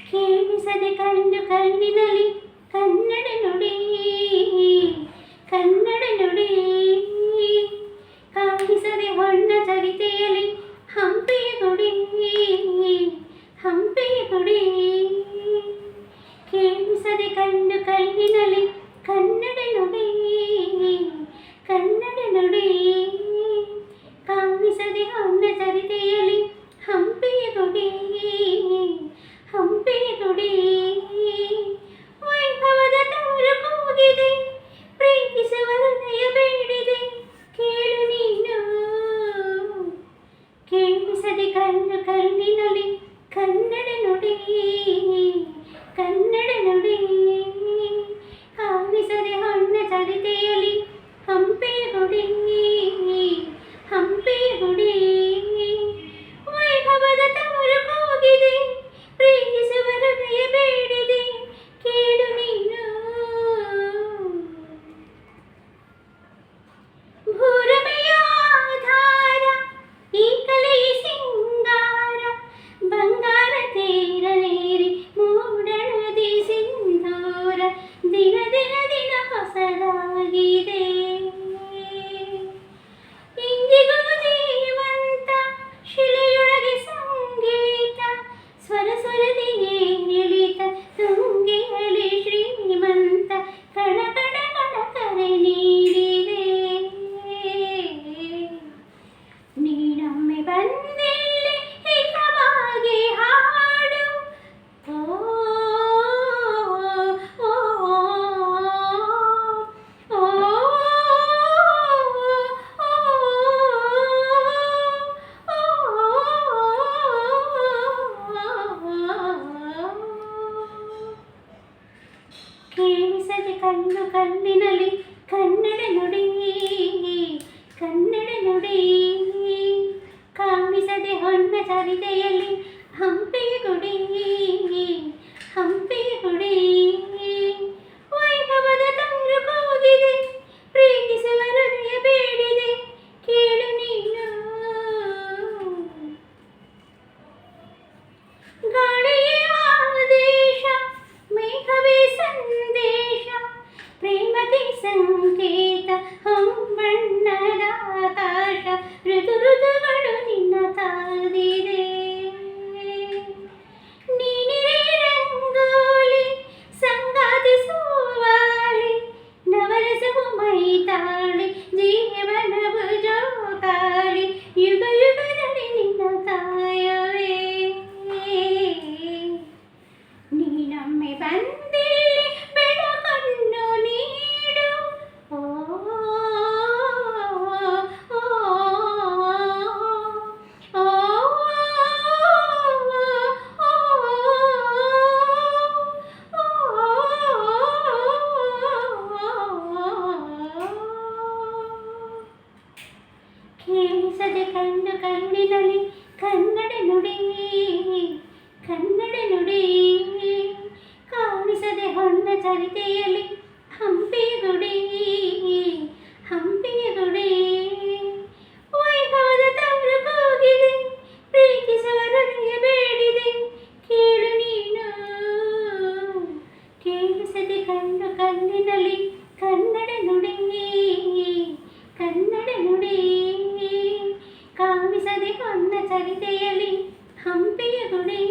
ಕೇಳಿಸದೆ ಕಂಡು ಕಣ್ಣಿನಲ್ಲಿ ಕನ್ನಡ ನುಡಿ ಕನ್ನಡ ನುಡಿ ಕಾಣಿಸದೆ ಹೊನ್ನ ಚರಿತೆಯಲ್ಲಿ ಹಂಪೆಯ ಗುಡಿ ಹಂಪೆಯ ಗುಡಿ ಕೇಳಿಸದೆ ಕಂಡು ಕಣ್ಣಿನಲ್ಲಿ ಕನ್ನಡ ನುಡಿ ಕನ್ನಡ ನುಡಿ ಕಾಣಿಸದೆ ಹೊನ್ನ ಚರಿತೆಯಲ್ಲಿ ಹಂಪೆಯ ಗುಡಿ ಹಂಪೆಯ ಗುಡಿ ವೈಭವದ ತವರು ಕೂಗಿದೆ ಪ್ರೀತಿಸುವ ಹೃದಯ ಬೇಡಿದೆ ಕೇಳು ನೀನು ಕೇಳಿಸದೆ ಕಂಡು ಕಣ್ಣಿನಲ್ಲಿ ಕನ್ನಡ ನುಡಿ ಕನ್ನಡ ನುಡಿ ಕಾಣಿಸದೆ ಹೊನ್ನ ಚರಿತೆಯಲ್ಲಿ ಹಂಪೆಯ ಗುಡಿ ಹಂಪೆಯ ಗುಡಿ ವೈಭವದ ತವರು ಕೂಗಿದೆ ಪ್ರೀತಿಸುವ ಹೃದಯ ಬೇಡಿದೆ ಕೇಳು ನೀನು ಭೂರಮೆಯ ಆಧಾರ ಈ ಕಲೆಯ ಸಿಂಗಾರ ಬಂಗಾರ ತೇರಲೇರಿ ಮೂಡಣದಿ ಸಿಂಧೂರ ದಿನ ದಿನ ದಿನ ಹೊಸದಾಗಿದೆ ಇಂದಿಗೂ ಜೀವಂತ ಶಿಲೆಯೊಳಗೆ ಸಂಗೀತ ಸ್ವರ ಸ್ವರದಿಗೆ ನಿಳಿತ ತುಂಗೆಯಲ್ಲಿ ಶ್ರೀಮಂತ ಕಣ ಕಣ ಕಣ ಕರೆ ನೀಡಿದೆ ನೀನೊಮ್ಮೆ ಬಂದಿಲ್ಲಿ ಹಿತವಾಗಿ ಹಾಡು ಓ ಓ ಓ ಕೇಳಿಸದೆ ಕಂಡು ಕಣ್ಣಿನಲ್ಲಿ ಕನ್ನಡ ನುಡಿ ಕನ್ನಡ ನುಡಿ ಕಾಣಿಸದೆ ಹೊನ್ನ ಚರಿತೆಯಲ್ಲಿ ಹಂಪೆಯ ಗುಡಿ ಹಂಪೆಯ ಗುಡಿ ವೈಭವದ ತವರು ಕೂಗಿದೆ ಪ್ರೀತಿಸುವ ಹೃದಯ ಬೇಡಿದೆ ಕೇಳು ನೀನು ಗಾಳಿಯೇ ಆದೇಶ ಮೇಘವೇ ಸಂದೇಶ ಪ್ರೇಮಕ್ಕೆ ಸಂಕೇತ ಹೊಂಬಣ್ಣದ ಆಕಾಶ ಋತು ಋತುಗಳು ನಿನ್ನ ಕಾದಿದೆ ನೀನಿರೇ ರಂಗೋಲಿ ಸಂಗಾತಿ ಸೋವಾಲಿ ನವರಸವು ಮೈತಾಳಿ ಜೀವನವು ಜೋಕಾಲಿ ಯುಗ ಯುಗದಲ್ಲಿ ನಿನ್ನ ಕಾಯವೇ ನೀನೊಮ್ಮೆ ಬಂದಿಲ್ಲಿ ಬೆಳಕನ್ನು ನೀಡು ಓ ಓ ಓ ಕೇಳಿಸದೆ ಕಂಡು ಕಣ್ಣಿನಲ್ಲಿ ಕನ್ನಡ ನುಡಿ ಕನ್ನಡ ನುಡಿ ಕಾಣಿಸದೆ ಹೊನ್ನ ಚರಿತೆಯಲ್ಲಿ ಹಂಪೆಯ ಗುಡಿ ಹಂಪೆಯ ಗುಡಿ ವೈಭವದ ತವರು ಕೂಗಿದೆ ಪ್ರೀತಿಸುವ ಹೃದಯ ಬೇಡಿದೆ ಕೇಳು ನೀನು ಕೇಳಿಸದೆ ಕಂಡು ಕಣ್ಣಿನಲ್ಲಿ ಕನ್ನಡ ನುಡಿ ಕನ್ನಡ ನುಡಿ ಕಾಣಿಸದೆ ಹೊನ್ನ ಚರಿತೆಯಲ್ಲಿ ಹಂಪೆಯ ಗುಡಿ